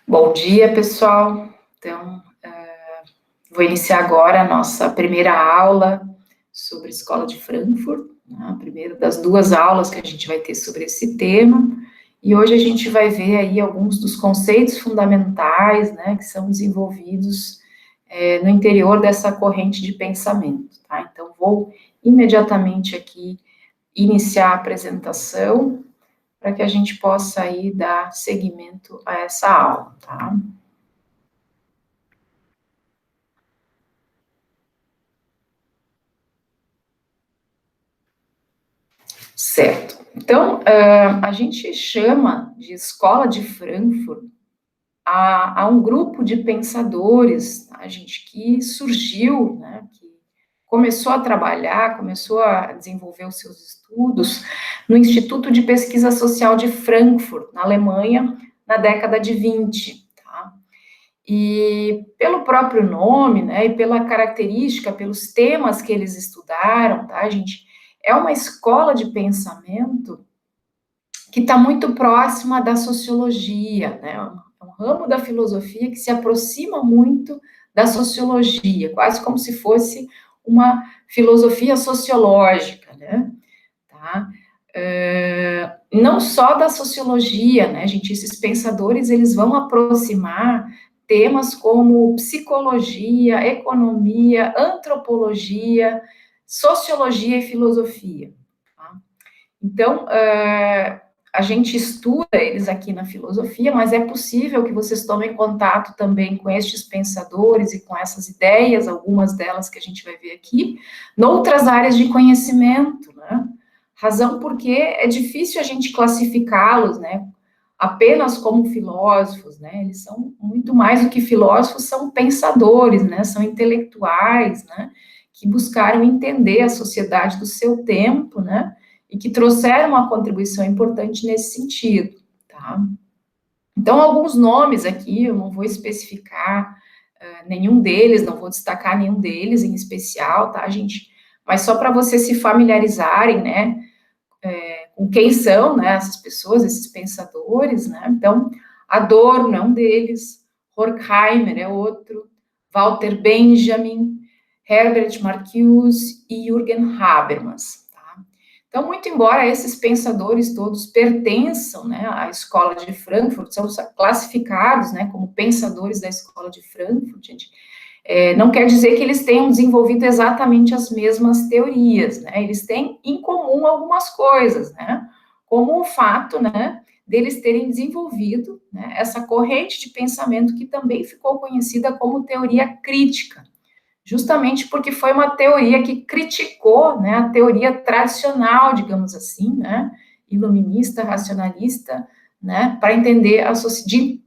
Bom dia, pessoal. Então, vou iniciar agora a nossa primeira aula sobre a Escola de Frankfurt, né? A primeira das duas aulas que a gente vai ter sobre esse tema. E hoje a gente vai ver aí alguns dos conceitos fundamentais, né, que são desenvolvidos no interior dessa corrente de pensamento, tá? Então, vou imediatamente aqui iniciar a apresentação para que a gente possa aí dar seguimento a essa aula, tá? Certo. Então, a gente chama de Escola de Frankfurt a um grupo de pensadores, tá, gente, que surgiu, né, que começou a trabalhar, começou a desenvolver os seus estudos no Instituto de Pesquisa Social de Frankfurt, na Alemanha, na década de 20, tá? E pelo próprio nome, né, e pela característica, pelos temas que eles estudaram, tá, gente, é uma escola de pensamento que está muito próxima da sociologia, né? É um ramo da filosofia que se aproxima muito da sociologia, quase como se fosse uma filosofia sociológica, né? Tá? Não só da sociologia, né, gente? Esses pensadores, eles vão aproximar temas como psicologia, economia, antropologia, sociologia e filosofia. Tá? Então, a gente estuda eles aqui na filosofia, mas é possível que vocês tomem contato também com estes pensadores e com essas ideias, algumas delas que a gente vai ver aqui, noutras áreas de conhecimento, né? Razão porque é difícil a gente classificá-los, né, apenas como filósofos, né? Eles são muito mais do que filósofos, são pensadores, né? São intelectuais, né? Que buscaram entender a sociedade do seu tempo, né? E que trouxeram uma contribuição importante nesse sentido, tá? Então, alguns nomes aqui, eu não vou especificar nenhum deles, não vou destacar nenhum deles em especial, tá, gente? Mas só para vocês se familiarizarem, né, com quem são, né, essas pessoas, esses pensadores, né? Então, Adorno é um deles, Horkheimer é outro, Walter Benjamin, Herbert Marcuse e Jürgen Habermas. Tá? Então, muito embora esses pensadores todos pertençam, né, à Escola de Frankfurt, são classificados, né, como pensadores da Escola de Frankfurt, gente, não quer dizer que eles tenham desenvolvido exatamente as mesmas teorias, né? Eles têm em comum algumas coisas, né? Como o fato, né, deles terem desenvolvido, né, essa corrente de pensamento que também ficou conhecida como teoria crítica, justamente porque foi uma teoria que criticou, né, a teoria tradicional, digamos assim, né, iluminista, racionalista, né, para entender a sociedade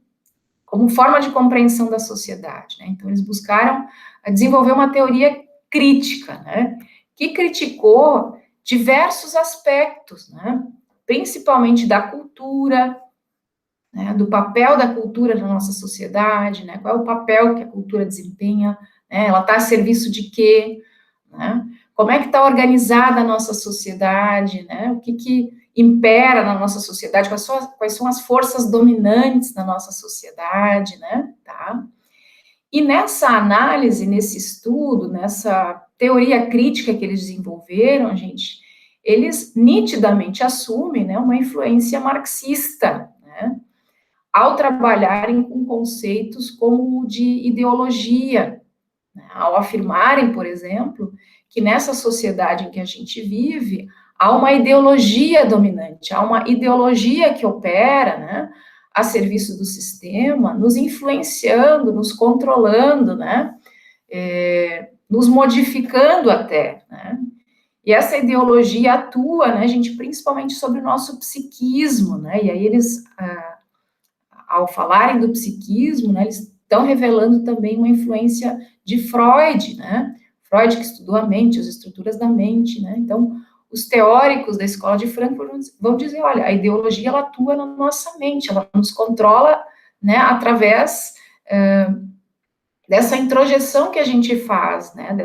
como forma de compreensão da sociedade, né? Então, eles buscaram desenvolver uma teoria crítica, né? Que criticou diversos aspectos, né? Principalmente da cultura, né? Do papel da cultura na nossa sociedade, né? Qual é o papel que a cultura desempenha, né? Ela está a serviço de quê, né? Como é que está organizada a nossa sociedade, né? O que impera na nossa sociedade, quais são as forças dominantes na nossa sociedade, né? Tá? E nessa análise, nesse estudo, nessa teoria crítica que eles desenvolveram, gente, eles nitidamente assumem, né, uma influência marxista, né? Ao trabalharem com conceitos como o de ideologia, né? Ao afirmarem, por exemplo, que nessa sociedade em que a gente vive, há uma ideologia dominante, há uma ideologia que opera, né, a serviço do sistema, nos influenciando, nos controlando, né, nos modificando até, né, e essa ideologia atua, né, gente, principalmente sobre o nosso psiquismo, né, e aí eles, ao falarem do psiquismo, né, eles estão revelando também uma influência de Freud, né, Freud que estudou a mente, as estruturas da mente, né, então os teóricos da escola de Frankfurt vão dizer, olha, a ideologia ela atua na nossa mente, ela nos controla, né, através dessa introjeção que a gente faz, né,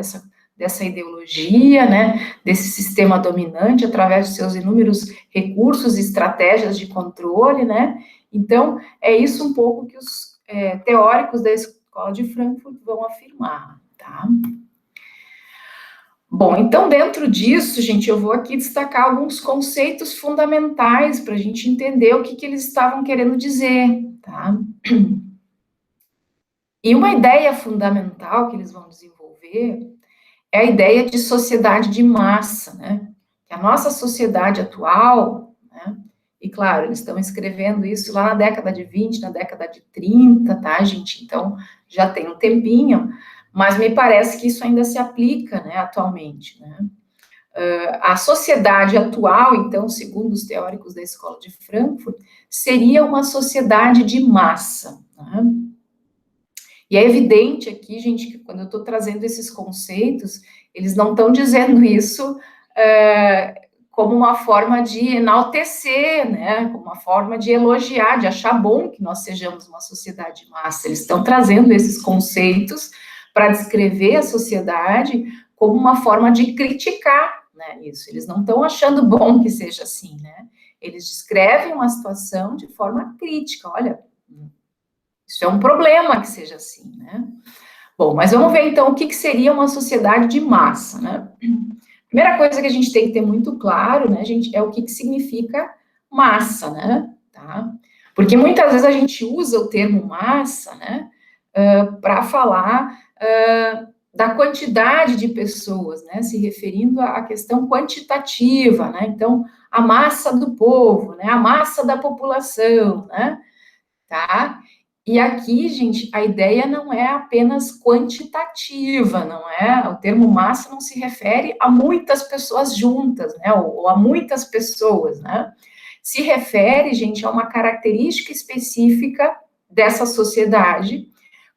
dessa ideologia, né, desse sistema dominante, através de seus inúmeros recursos e estratégias de controle, né, então, é isso um pouco que os teóricos da Escola de Frankfurt vão afirmar, tá? Bom, então, dentro disso, gente, eu vou aqui destacar alguns conceitos fundamentais para a gente entender o que eles estavam querendo dizer, tá? E uma ideia fundamental que eles vão desenvolver é a ideia de sociedade de massa, né? Que a nossa sociedade atual, né? E claro, eles estão escrevendo isso lá na década de 20, na década de 30, tá, gente? Então, já tem um tempinho, mas me parece que isso ainda se aplica, né, atualmente, né? A sociedade atual, então, segundo os teóricos da Escola de Frankfurt, seria uma sociedade de massa, né? E é evidente aqui, gente, que quando eu estou trazendo esses conceitos, eles não estão dizendo isso como uma forma de enaltecer, né? Como uma forma de elogiar, de achar bom que nós sejamos uma sociedade de massa. Eles estão trazendo esses conceitos para descrever a sociedade como uma forma de criticar, né? Isso. Eles não estão achando bom que seja assim, né? Eles descrevem uma situação de forma crítica. Olha, isso é um problema que seja assim, né? Bom, mas vamos ver então o que seria uma sociedade de massa, né? Primeira coisa que a gente tem que ter muito claro, né, gente, é o que significa massa, né? Tá? Porque muitas vezes a gente usa o termo massa, né, para falar da quantidade de pessoas, né, se referindo à questão quantitativa, né? Então, a massa do povo, né, a massa da população, né? Tá? E aqui, gente, a ideia não é apenas quantitativa, não é? O termo massa não se refere a muitas pessoas juntas, né? Ou a muitas pessoas, né? Se refere, gente, a uma característica específica dessa sociedade,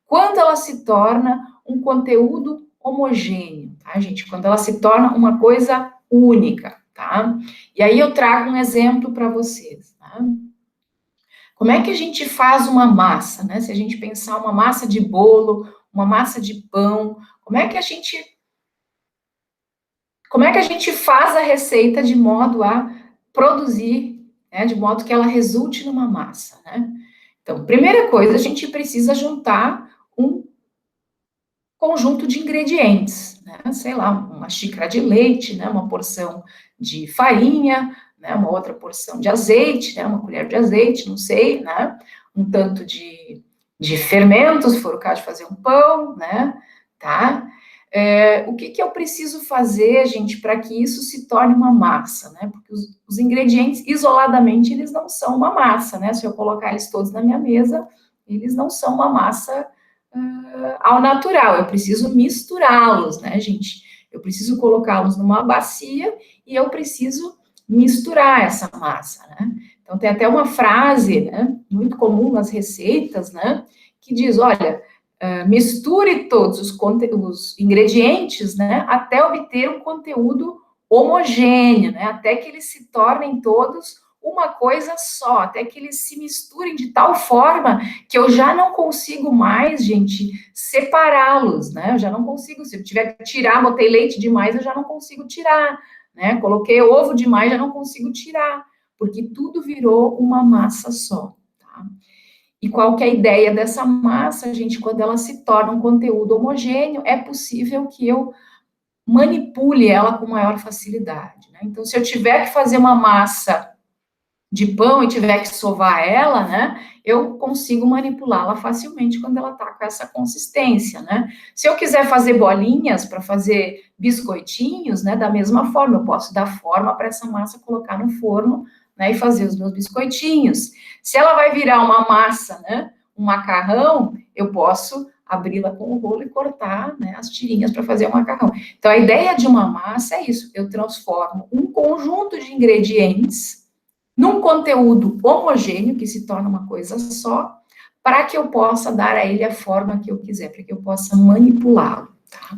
quando ela se torna um conteúdo homogêneo, tá, gente? Quando ela se torna uma coisa única, tá? E aí eu trago um exemplo para vocês, tá? Como é que a gente faz uma massa, né? Se a gente pensar uma massa de bolo, uma massa de pão, como é que a gente faz a receita de modo a produzir, né, de modo que ela resulte numa massa, né? Então, primeira coisa, a gente precisa juntar um conjunto de ingredientes, né? Sei lá, uma xícara de leite, né? Uma porção de farinha, né? Uma outra porção de azeite, né? Uma colher de azeite, não sei, né? Um tanto de fermentos, se for o caso de fazer um pão, né? Tá? O que eu preciso fazer, gente, para que isso se torne uma massa, né? Porque os ingredientes, isoladamente, eles não são uma massa, né? Se eu colocar eles todos na minha mesa, eles não são uma massa ao natural, eu preciso misturá-los, né, gente? Eu preciso colocá-los numa bacia e eu preciso misturar essa massa, né? Então, tem até uma frase, né, muito comum nas receitas, né, que diz, olha, misture todos os ingredientes, né, até obter um conteúdo homogêneo, né, até que eles se tornem todos uma coisa só, até que eles se misturem de tal forma que eu já não consigo mais, gente, separá-los, né? Eu já não consigo, se eu tiver que tirar, botei leite demais, eu já não consigo tirar, né? Coloquei ovo demais, já não consigo tirar, porque tudo virou uma massa só, tá? E qual que é a ideia dessa massa, gente? Quando ela se torna um conteúdo homogêneo, é possível que eu manipule ela com maior facilidade, né? Então, se eu tiver que fazer uma massa de pão e tiver que sovar ela, né, eu consigo manipulá-la facilmente quando ela tá com essa consistência, né? Se eu quiser fazer bolinhas para fazer biscoitinhos, né, da mesma forma, eu posso dar forma para essa massa, colocar no forno, né, e fazer os meus biscoitinhos. Se ela vai virar uma massa, né, um macarrão, eu posso abri-la com o rolo e cortar, né, as tirinhas para fazer o macarrão. Então, a ideia de uma massa é isso, eu transformo um conjunto de ingredientes num conteúdo homogêneo, que se torna uma coisa só, para que eu possa dar a ele a forma que eu quiser, para que eu possa manipulá-lo, tá?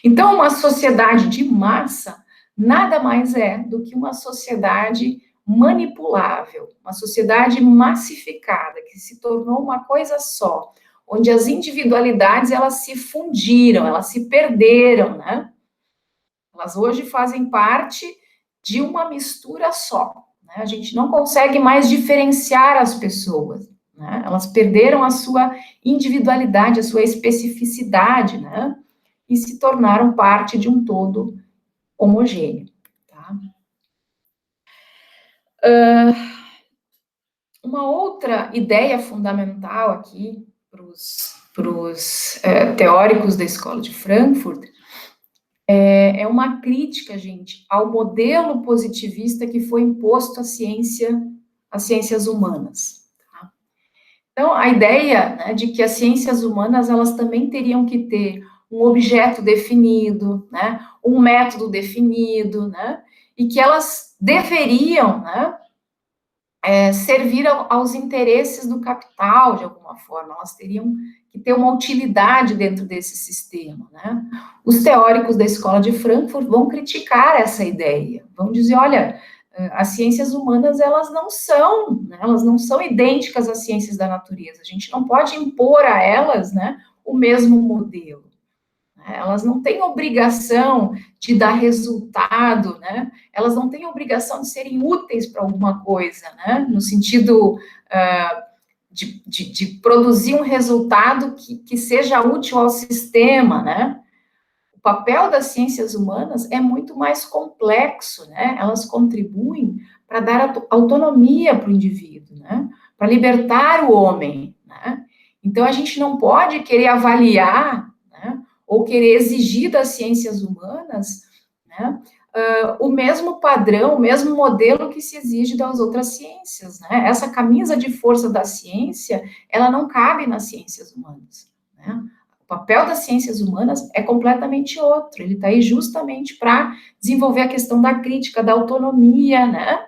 Então, uma sociedade de massa nada mais é do que uma sociedade manipulável, uma sociedade massificada, que se tornou uma coisa só, onde as individualidades, elas se fundiram, elas se perderam, né? Elas hoje fazem parte de uma mistura só, né? A gente não consegue mais diferenciar as pessoas, né? Elas perderam a sua individualidade, a sua especificidade, né? E se tornaram parte de um todo homogêneo, tá? Uma outra ideia fundamental aqui para os teóricos da Escola de Frankfurt é uma crítica, gente, ao modelo positivista que foi imposto às ciências humanas. Tá? Então, a ideia, né, de que as ciências humanas elas também teriam que ter um objeto definido, né, um método definido, né, e que elas deveriam, né, servir aos interesses do capital, de alguma forma, elas teriam que ter uma utilidade dentro desse sistema, né? Os teóricos da Escola de Frankfurt vão criticar essa ideia, vão dizer, olha, as ciências humanas, né, elas não são idênticas às ciências da natureza, a gente não pode impor a elas, né, o mesmo modelo. Elas não têm obrigação de dar resultado, né? Elas não têm obrigação de serem úteis para alguma coisa, né? No sentido de produzir um resultado que seja útil ao sistema, né? O papel das ciências humanas é muito mais complexo, né? Elas contribuem para dar autonomia para o indivíduo, né? Para libertar o homem, né? Então, a gente não pode querer avaliar, né? Ou querer exigir das ciências humanas, né? O mesmo padrão, o mesmo modelo que se exige das outras ciências, né? Essa camisa de força da ciência, ela não cabe nas ciências humanas, né? O papel das ciências humanas é completamente outro, ele está aí justamente para desenvolver a questão da crítica, da autonomia, né?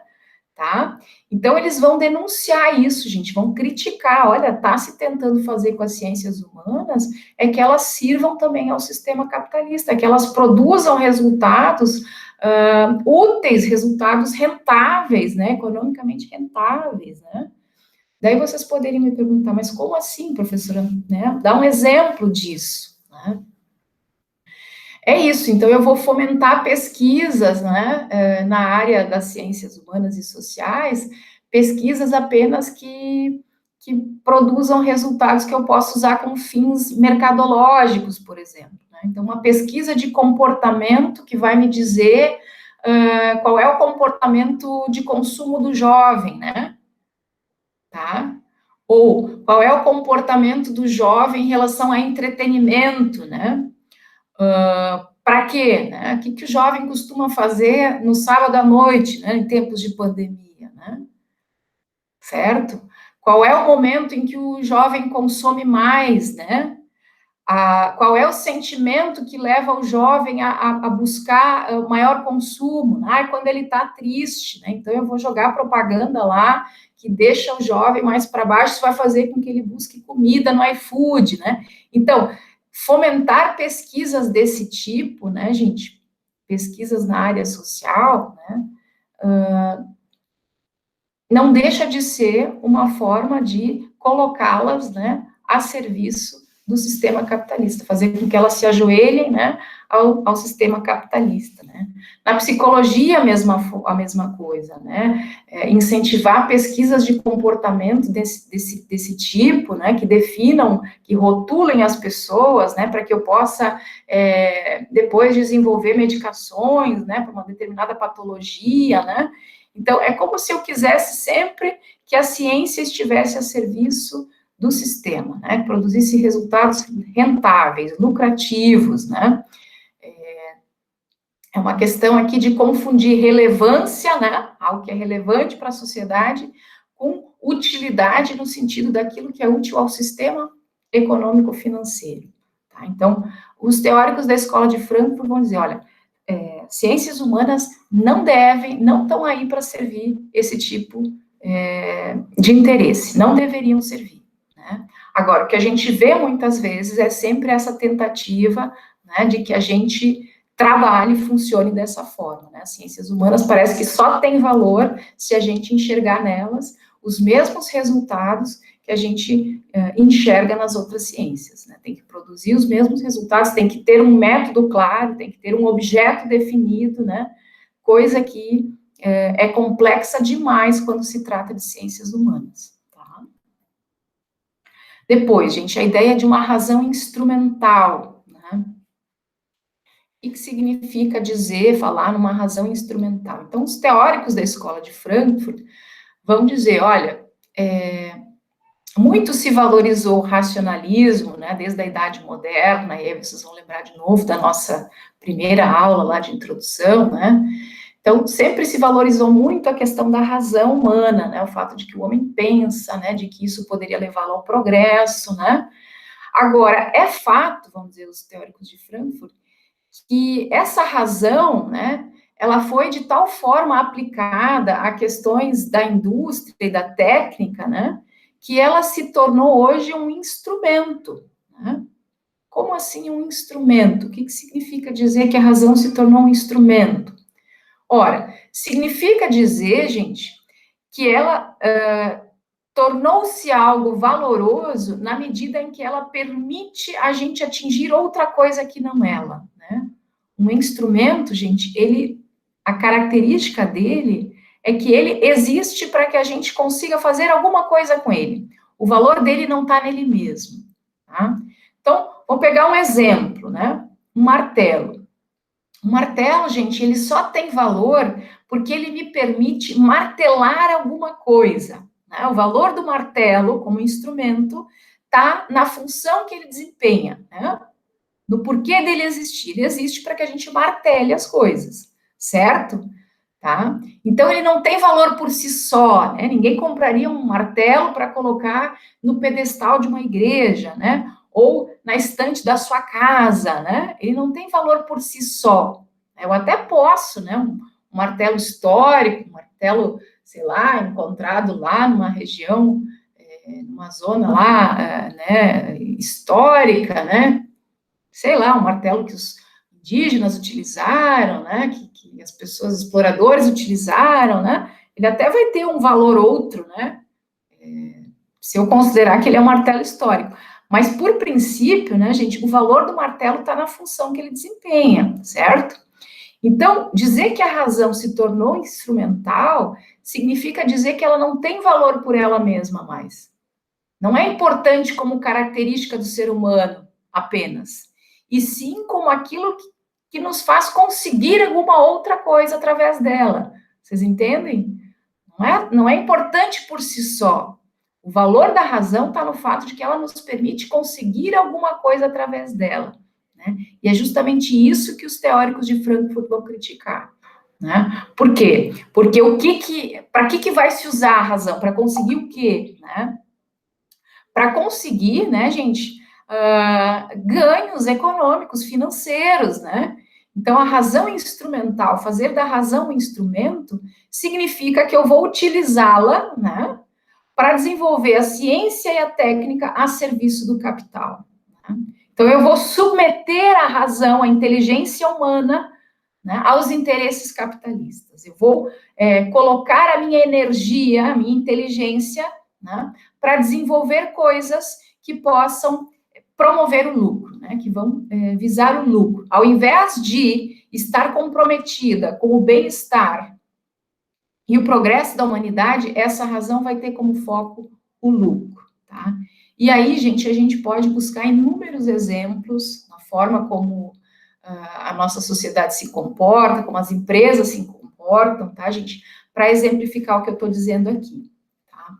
Tá? Então, eles vão denunciar isso, gente, vão criticar, olha, está se tentando fazer com as ciências humanas, é que elas sirvam também ao sistema capitalista, que elas produzam resultados úteis, resultados rentáveis, né, economicamente rentáveis, né? Daí vocês poderiam me perguntar, mas como assim, professora, né? Dá um exemplo disso, né? É isso, então eu vou fomentar pesquisas, né, na área das ciências humanas e sociais, pesquisas apenas que produzam resultados que eu possa usar com fins mercadológicos, por exemplo. Né? Então, uma pesquisa de comportamento que vai me dizer qual é o comportamento de consumo do jovem, né? Tá? Ou qual é o comportamento do jovem em relação a entretenimento, né? Para quê? Né? O que o jovem costuma fazer no sábado à noite, né, em tempos de pandemia, né? Certo? Qual é o momento em que o jovem consome mais, né? Qual é o sentimento que leva o jovem a buscar o maior consumo? Quando ele está triste, né? Então eu vou jogar propaganda lá que deixa o jovem mais para baixo, isso vai fazer com que ele busque comida no iFood, né? Então, fomentar pesquisas desse tipo, né, gente? Pesquisas na área social, né? Não deixa de ser uma forma de colocá-las, né, a serviço do sistema capitalista, fazer com que elas se ajoelhem, né, ao sistema capitalista, né. Na psicologia, a mesma coisa, né, incentivar pesquisas de comportamento desse tipo, né, que definam, que rotulem as pessoas, né, para que eu possa, depois desenvolver medicações, né, para uma determinada patologia, né. Então, é como se eu quisesse sempre que a ciência estivesse a serviço do sistema, né, que produzisse resultados rentáveis, lucrativos, né. É uma questão aqui de confundir relevância, né, algo que é relevante para a sociedade, com utilidade no sentido daquilo que é útil ao sistema econômico-financeiro. Tá? Então, os teóricos da Escola de Frankfurt vão dizer, olha, ciências humanas não estão aí para servir esse tipo de interesse, não deveriam servir. Né? Agora, o que a gente vê muitas vezes é sempre essa tentativa, né, de que a gente trabalhe e funcione dessa forma. Né? As ciências humanas parece que só tem valor se a gente enxergar nelas os mesmos resultados que a gente enxerga nas outras ciências, né? Tem que produzir os mesmos resultados, tem que ter um método claro, tem que ter um objeto definido, né? Coisa que é complexa demais quando se trata de ciências humanas, tá? Depois, gente, a ideia de uma razão instrumental, né? O que significa dizer, falar numa razão instrumental? Então, os teóricos da escola de Frankfurt vão dizer, olha, muito se valorizou o racionalismo, né, desde a Idade Moderna, e aí vocês vão lembrar de novo da nossa primeira aula lá de introdução, né? Então, sempre se valorizou muito a questão da razão humana, né, o fato de que o homem pensa, né, de que isso poderia levá-lo ao progresso, né? Agora, é fato, vamos dizer, os teóricos de Frankfurt, que essa razão, né, ela foi de tal forma aplicada a questões da indústria e da técnica, né, que ela se tornou hoje um instrumento, né? Como assim um instrumento? O que significa dizer que a razão se tornou um instrumento? Ora, significa dizer, gente, que ela tornou-se algo valoroso na medida em que ela permite a gente atingir outra coisa que não ela, né? Um instrumento, gente, a característica dele é que ele existe para que a gente consiga fazer alguma coisa com ele. O valor dele não está nele mesmo, tá? Então, vou pegar um exemplo, né? Um martelo. Um martelo, gente, ele só tem valor porque ele me permite martelar alguma coisa, né? O valor do martelo como instrumento está na função que ele desempenha, né? Do porquê dele existir. Ele existe para que a gente martele as coisas, certo? Tá? Então, ele não tem valor por si só, né? Ninguém compraria um martelo para colocar no pedestal de uma igreja, né? Ou na estante da sua casa, né? Ele não tem valor por si só. Eu até posso, né? Um martelo histórico, um martelo, sei lá, encontrado lá numa região, numa zona lá, né, histórica, né? Sei lá, um martelo que os indígenas utilizaram, né, que as pessoas exploradores utilizaram, né, ele até vai ter um valor outro, né, se eu considerar que ele é um martelo histórico. Mas, por princípio, né, gente, o valor do martelo está na função que ele desempenha, certo? Então, dizer que a razão se tornou instrumental significa dizer que ela não tem valor por ela mesma mais. Não é importante como característica do ser humano apenas, e sim como aquilo que nos faz conseguir alguma outra coisa através dela. Vocês entendem? Não é importante por si só. O valor da razão está no fato de que ela nos permite conseguir alguma coisa através dela. Né? E é justamente isso que os teóricos de Frankfurt vão criticar. Né? Por quê? Porque para que vai se usar a razão? Para conseguir o quê? Né? Para conseguir, né, gente, ganhos econômicos, financeiros, né? Então, a razão instrumental, fazer da razão um instrumento, significa que eu vou utilizá-la, né, para desenvolver a ciência e a técnica a serviço do capital. Né? Então, eu vou submeter a razão, a inteligência humana, né, aos interesses capitalistas. Eu vou colocar a minha energia, a minha inteligência, né, para desenvolver coisas que possam promover o lucro, né, que vão visar o lucro. Ao invés de estar comprometida com o bem-estar e o progresso da humanidade, essa razão vai ter como foco o lucro, tá? E aí, gente, a gente pode buscar inúmeros exemplos na forma como a nossa sociedade se comporta, como as empresas se comportam, tá, gente? Para exemplificar o que eu estou dizendo aqui. Tá?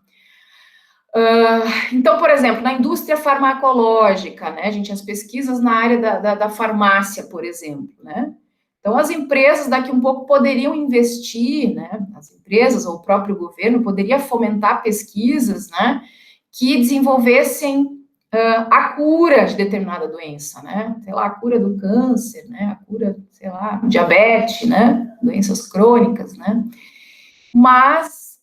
Então, por exemplo, na indústria farmacológica, né, gente, as pesquisas na área da farmácia, por exemplo, né? Então, as empresas daqui um pouco poderiam investir, né? As empresas ou o próprio governo poderia fomentar pesquisas, né? Que desenvolvessem a cura de determinada doença, né? Sei lá, a cura do câncer, né? A cura, sei lá, do diabetes, né? Doenças crônicas, né? Mas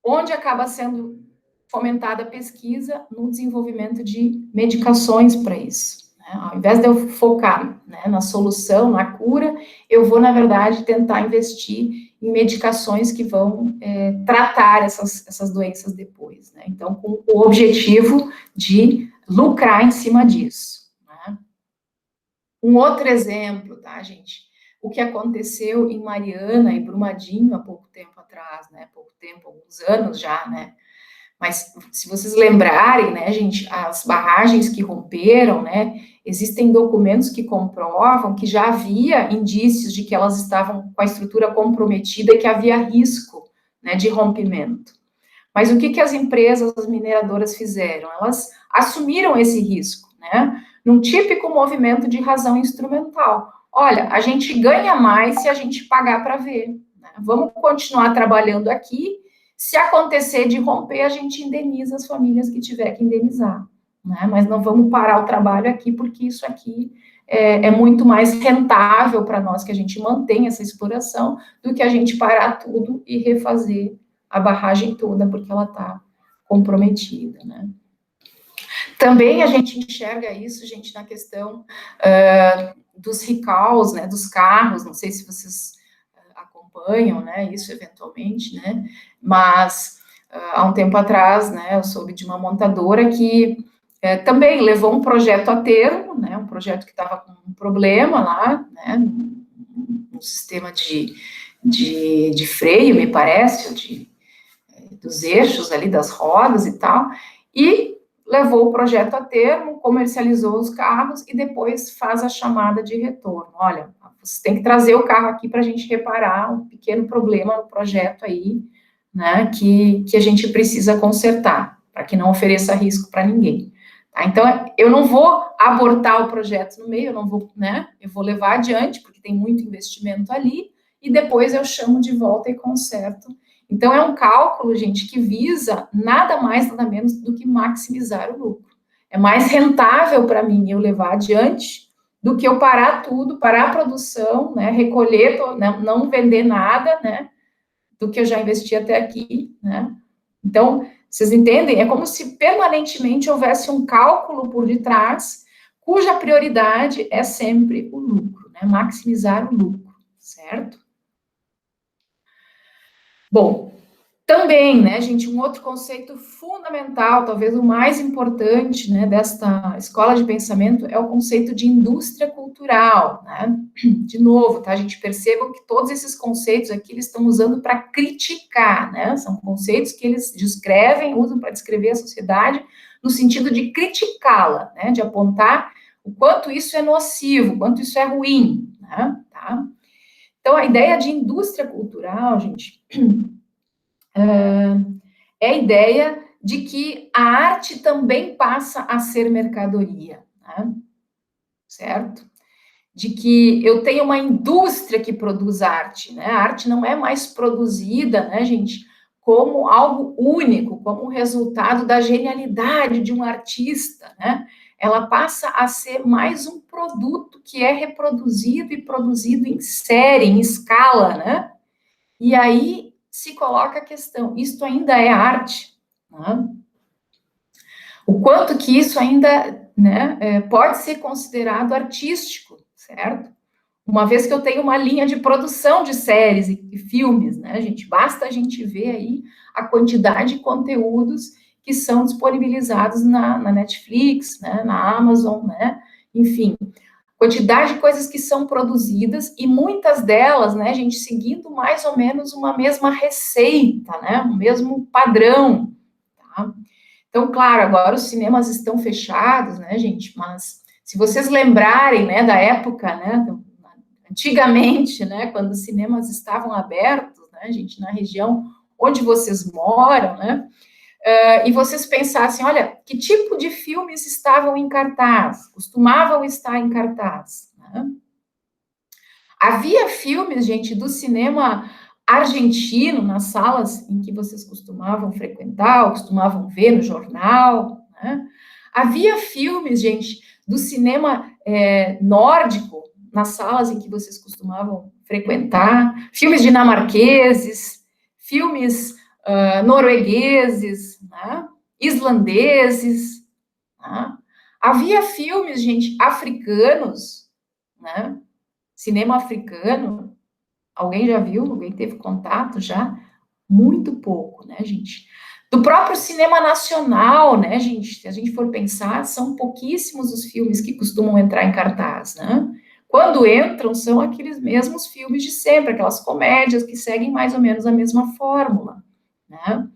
onde acaba sendo fomentada a pesquisa no desenvolvimento de medicações para isso. Né? Ao invés de eu focar, né, na solução, na cura, eu vou, na verdade, tentar investir em medicações que vão tratar essas doenças depois. Né? Então, com o objetivo de lucrar em cima disso. Né? Um outro exemplo, tá, gente? O que aconteceu em Mariana e Brumadinho há pouco tempo atrás, né? Pouco tempo, alguns anos já, né? Mas se vocês lembrarem, né, gente, as barragens que romperam, né, existem documentos que comprovam que já havia indícios de que elas estavam com a estrutura comprometida e que havia risco, né, de rompimento. Mas o que, que as empresas, as mineradoras fizeram? Elas assumiram esse risco, né, num típico movimento de razão instrumental. Olha, a gente ganha mais se a gente pagar para ver, né? Vamos continuar trabalhando aqui. Se acontecer de romper, a gente indeniza as famílias que tiver que indenizar, né? Mas não vamos parar o trabalho aqui, porque isso aqui é muito mais rentável para nós que a gente mantenha essa exploração do que a gente parar tudo e refazer a barragem toda, porque ela está comprometida, né? Também a gente enxerga isso, gente, na questão dos recalls, né, dos carros, não sei se vocês acompanham, né, isso eventualmente, né, mas há um tempo atrás, né, eu soube de uma montadora que também levou um projeto a termo, né, um projeto que estava com um problema lá, né, no sistema de freio, me parece, dos eixos ali, das rodas e tal, e levou o projeto a termo, comercializou os carros e depois faz a chamada de retorno. Olha, você tem que trazer o carro aqui para a gente reparar um pequeno problema no projeto aí, né, que a gente precisa consertar, para que não ofereça risco para ninguém. Tá? Então, eu não vou abortar o projeto no meio, eu não vou, né, eu vou levar adiante, porque tem muito investimento ali, e depois eu chamo de volta e conserto. Então, é um cálculo, gente, que visa nada mais, nada menos do que maximizar o lucro. É mais rentável para mim eu levar adiante do que eu parar tudo, parar a produção, né, recolher, não vender nada, né, do que eu já investi até aqui, né. Então, vocês entendem? É como se permanentemente houvesse um cálculo por detrás, cuja prioridade é sempre o lucro, né, maximizar o lucro, certo? Bom, também, né, gente, um outro conceito fundamental, talvez o mais importante, né, desta escola de pensamento é o conceito de indústria cultural, né? De novo, tá, gente, percebam que todos esses conceitos aqui eles estão usando para criticar, né? São conceitos que eles descrevem, usam para descrever a sociedade no sentido de criticá-la, né, de apontar o quanto isso é nocivo, o quanto isso é ruim, né? Tá? Então, a ideia de indústria cultural, gente, é a ideia de que a arte também passa a ser mercadoria, né? Certo? De que eu tenho uma indústria que produz arte, né? A arte não é mais produzida, né, gente, como algo único, como resultado da genialidade de um artista, né? Ela passa a ser mais um produto que é reproduzido e produzido em série, em escala, né? E aí se coloca a questão, isto ainda é arte? Né? O quanto que isso ainda, né, pode ser considerado artístico, certo? Uma vez que eu tenho uma linha de produção de séries e filmes, né, gente? Basta a gente ver aí a quantidade de conteúdos que são disponibilizados na Netflix, né, na Amazon, né? Enfim, quantidade de coisas que são produzidas e muitas delas, né, gente, seguindo mais ou menos uma mesma receita, né, o mesmo padrão, tá? Então, claro, agora os cinemas estão fechados, né, gente, mas se vocês lembrarem, né, da época, né, antigamente, né, quando os cinemas estavam abertos, né, gente, na região onde vocês moram, né, e vocês pensassem, olha, que tipo de filmes estavam em cartaz, costumavam estar em cartaz, né? Havia filmes, gente, do cinema argentino nas salas em que vocês costumavam frequentar, ou costumavam ver no jornal, né? Havia filmes, gente, do cinema nórdico nas salas em que vocês costumavam frequentar, filmes dinamarqueses, filmes noruegueses, né? Islandeses, né? Havia filmes, gente, africanos, né? Cinema africano, alguém já viu? Alguém teve contato já? Muito pouco, né, gente? Do próprio cinema nacional, né, gente? Se a gente for pensar, são pouquíssimos os filmes que costumam entrar em cartaz, né? Quando entram, são aqueles mesmos filmes de sempre, aquelas comédias que seguem mais ou menos a mesma fórmula, né?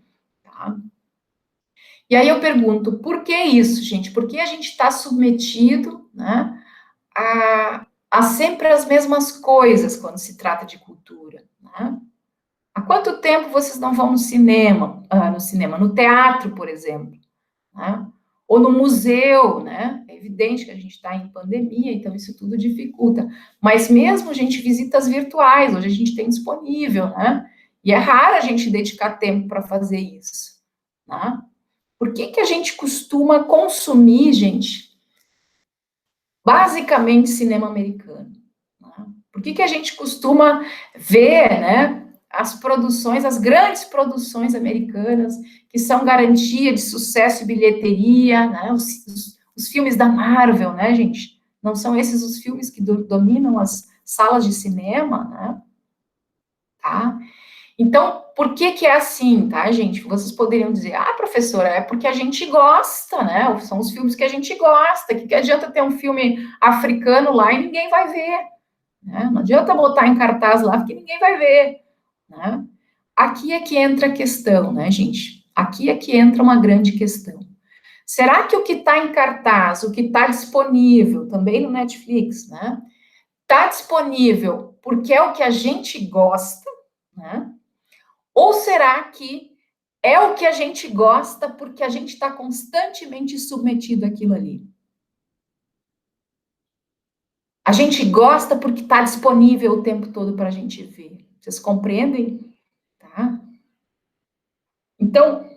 Tá? E aí eu pergunto, por que isso, gente? Por que a gente está submetido, né, a sempre as mesmas coisas quando se trata de cultura, né? Há quanto tempo vocês não vão no cinema? No teatro, por exemplo, né? Ou no museu, né? É evidente que a gente está em pandemia, então isso tudo dificulta. Mas mesmo, gente, visitas virtuais, hoje a gente tem disponível, né? E é raro a gente dedicar tempo para fazer isso, né? Por que que a gente costuma consumir, gente, basicamente cinema americano? Né? Por que que a gente costuma ver, né, as produções, as grandes produções americanas, que são garantia de sucesso e bilheteria, né, os filmes da Marvel, né, gente? Não são esses os filmes que dominam as salas de cinema, né? Tá? Então, por que que é assim, tá, gente? Vocês poderiam dizer, professora, é porque a gente gosta, né? São os filmes que a gente gosta. Que adianta ter um filme africano lá e ninguém vai ver, né? Não adianta botar em cartaz lá, porque ninguém vai ver, né? Aqui é que entra a questão, né, gente? Aqui é que entra uma grande questão. Será que o que está em cartaz, o que está disponível, também no Netflix, né? Está disponível porque é o que a gente gosta, né? Ou será que é o que a gente gosta porque a gente está constantemente submetido àquilo ali? A gente gosta porque está disponível o tempo todo para a gente ver. Vocês compreendem? Tá? Então,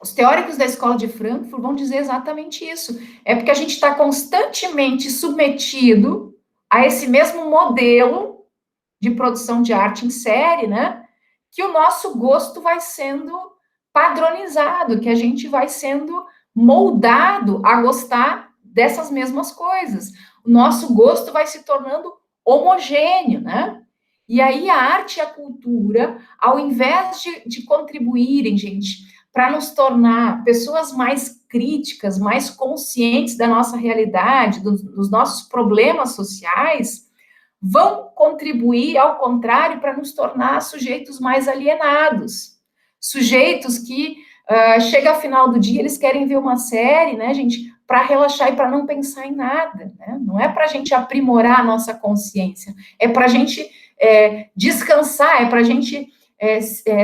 os teóricos da escola de Frankfurt vão dizer exatamente isso. É porque a gente está constantemente submetido a esse mesmo modelo de produção de arte em série, né? Que o nosso gosto vai sendo padronizado, que a gente vai sendo moldado a gostar dessas mesmas coisas. O nosso gosto vai se tornando homogêneo, né? E aí a arte e a cultura, ao invés de contribuírem, gente, para nos tornar pessoas mais críticas, mais conscientes da nossa realidade, dos nossos problemas sociais, vão contribuir, ao contrário, para nos tornar sujeitos mais alienados. Sujeitos que, chega ao final do dia, eles querem ver uma série, né, gente, para relaxar e para não pensar em nada, né? Não é para a gente aprimorar a nossa consciência, é para a gente descansar, é para a gente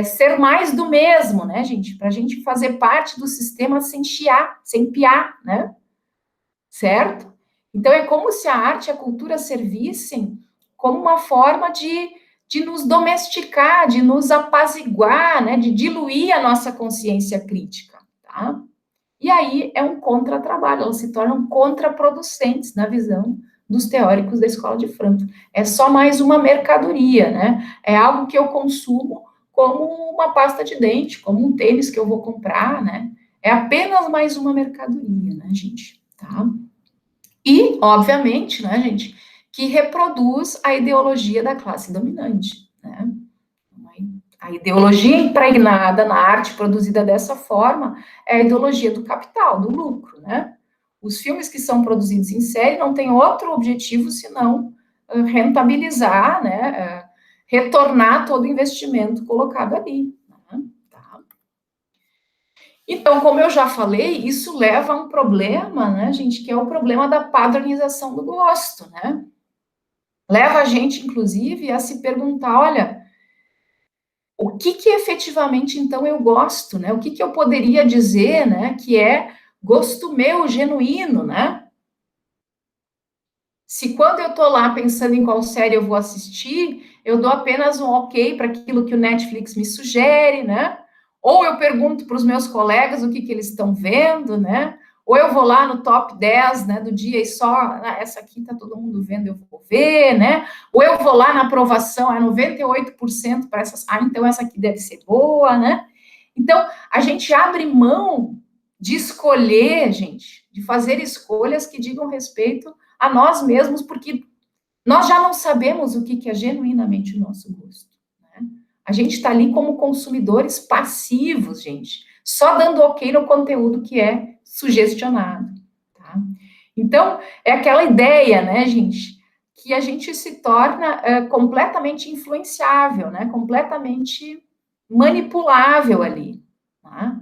ser mais do mesmo, né, gente? Para a gente fazer parte do sistema sem chiar, sem piar, né? Certo? Então, é como se a arte e a cultura servissem como uma forma de nos domesticar, de nos apaziguar, né, de diluir a nossa consciência crítica, tá? E aí é um contratrabalho, elas se tornam contraproducentes na visão dos teóricos da escola de Frankfurt. É só mais uma mercadoria, né? É algo que eu consumo como uma pasta de dente, como um tênis que eu vou comprar, né? É apenas mais uma mercadoria, né, gente? Tá? E, obviamente, né, gente, que reproduz a ideologia da classe dominante, né? A ideologia impregnada na arte produzida dessa forma é a ideologia do capital, do lucro, né? Os filmes que são produzidos em série não têm outro objetivo senão rentabilizar, né? Retornar todo o investimento colocado ali. Né? Tá? Então, como eu já falei, isso leva a um problema, né, gente, que é o problema da padronização do gosto, né? Leva a gente, inclusive, a se perguntar, olha, o que que efetivamente, então, eu gosto, né? O que que eu poderia dizer, né, que é gosto meu genuíno, né? Se quando eu estou lá pensando em qual série eu vou assistir, eu dou apenas um ok para aquilo que o Netflix me sugere, né? Ou eu pergunto para os meus colegas o que, que eles estão vendo, né? Ou eu vou lá no top 10, né, do dia e só, essa aqui está todo mundo vendo, eu vou ver, né? Ou eu vou lá na aprovação, 98% para essas, então essa aqui deve ser boa, né? Então, a gente abre mão de escolher, gente, de fazer escolhas que digam respeito a nós mesmos, porque nós já não sabemos o que, que é genuinamente o nosso gosto. Né? A gente está ali como consumidores passivos, gente, só dando ok no conteúdo que é sugestionado. Tá? Então, é aquela ideia, né, gente, que a gente se torna completamente influenciável, né, completamente manipulável ali. Tá?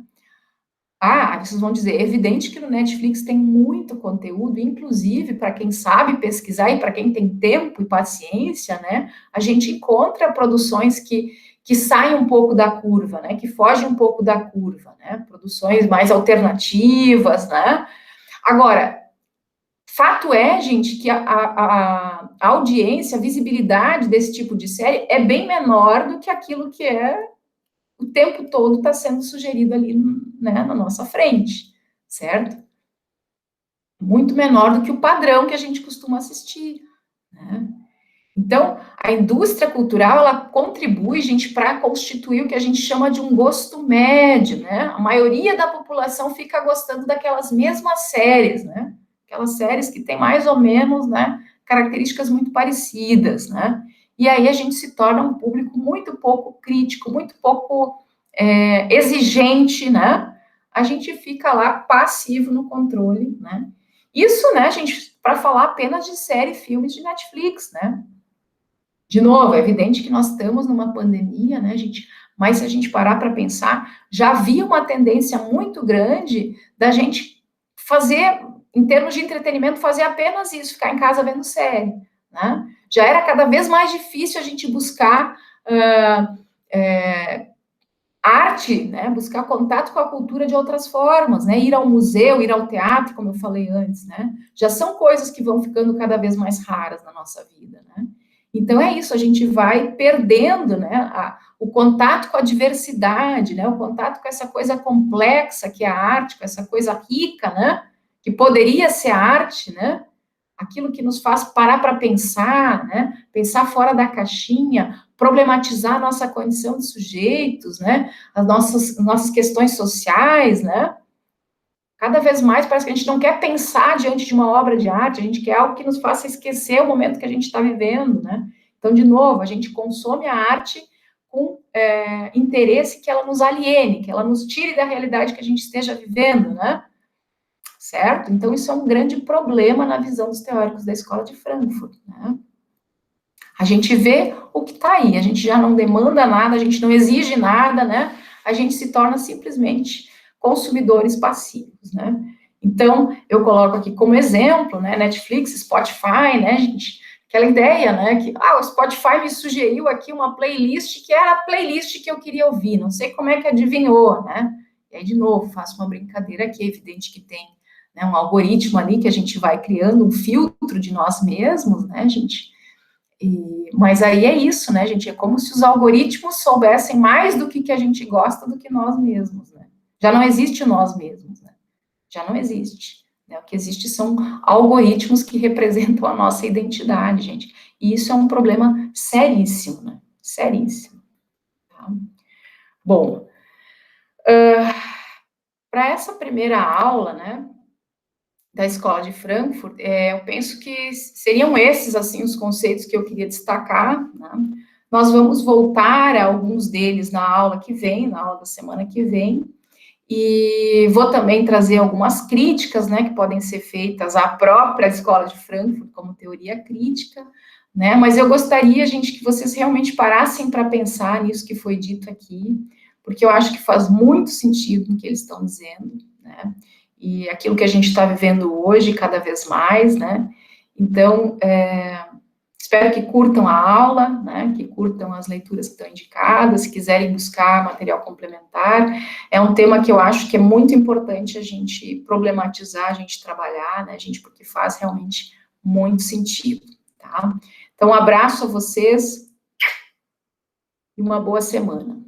Ah, vocês vão dizer, é evidente que no Netflix tem muito conteúdo, inclusive para quem sabe pesquisar e para quem tem tempo e paciência, né? A gente encontra produções que saem um pouco da curva, né? Que fogem um pouco da curva, né? Produções mais alternativas, né? Agora, fato é, gente, que a audiência, a visibilidade desse tipo de série é bem menor do que aquilo que é o tempo todo está sendo sugerido ali, né, na nossa frente, certo? Muito menor do que o padrão que a gente costuma assistir, né? Então, a indústria cultural, ela contribui, gente, para constituir o que a gente chama de um gosto médio, né? A maioria da população fica gostando daquelas mesmas séries, né? Aquelas séries que têm mais ou menos, né, características muito parecidas, né? E aí a gente se torna um público muito pouco crítico, muito pouco exigente, né? A gente fica lá passivo no controle, né? Isso, né, gente, para falar apenas de série, filmes de Netflix, né? De novo, é evidente que nós estamos numa pandemia, né, gente? Mas se a gente parar para pensar, já havia uma tendência muito grande da gente fazer, em termos de entretenimento, fazer apenas isso, ficar em casa vendo série, né? Já era cada vez mais difícil a gente buscar arte, né? Buscar contato com a cultura de outras formas, né? Ir ao museu, ir ao teatro, como eu falei antes, né? Já são coisas que vão ficando cada vez mais raras na nossa vida, né? Então é isso, a gente vai perdendo, né? O contato com a diversidade, né? O contato com essa coisa complexa que é a arte, com essa coisa rica, né? Que poderia ser a arte, né? Aquilo que nos faz parar para pensar, né? Pensar fora da caixinha, problematizar a nossa condição de sujeitos, né? As nossas questões sociais, né? Cada vez mais parece que a gente não quer pensar diante de uma obra de arte, a gente quer algo que nos faça esquecer o momento que a gente está vivendo, né? Então, de novo, a gente consome a arte com interesse que ela nos aliene, que ela nos tire da realidade que a gente esteja vivendo, né? Certo? Então, isso é um grande problema na visão dos teóricos da escola de Frankfurt, né? A gente vê o que está aí, a gente já não demanda nada, a gente não exige nada, né? A gente se torna simplesmente consumidores passivos, né? Então, eu coloco aqui como exemplo, né, Netflix, Spotify, né, gente? Aquela ideia, né, que, o Spotify me sugeriu aqui uma playlist que era a playlist que eu queria ouvir, não sei como é que adivinhou, né? E aí, de novo, faço uma brincadeira aqui, é evidente que tem, né, um algoritmo ali que a gente vai criando um filtro de nós mesmos, né, gente? Mas aí é isso, né, gente? É como se os algoritmos soubessem mais do que a gente gosta do que nós mesmos, né? Já não existe nós mesmos, né? Já não existe. Né? O que existe são algoritmos que representam a nossa identidade, gente. E isso é um problema seríssimo, né? Seríssimo. Tá? Bom, para essa primeira aula, né, da Escola de Frankfurt, eu penso que seriam esses, assim, os conceitos que eu queria destacar, né? Nós vamos voltar a alguns deles na aula que vem, na aula da semana que vem, e vou também trazer algumas críticas, né, que podem ser feitas à própria Escola de Frankfurt, como teoria crítica, né, mas eu gostaria, gente, que vocês realmente parassem para pensar nisso que foi dito aqui, porque eu acho que faz muito sentido no que eles estão dizendo, né, e aquilo que a gente está vivendo hoje, cada vez mais, né, então, espero que curtam a aula, né, que curtam as leituras que estão indicadas, se quiserem buscar material complementar. É um tema que eu acho que é muito importante a gente problematizar, a gente trabalhar, né, gente, porque faz realmente muito sentido, tá? Então, um abraço a vocês e uma boa semana.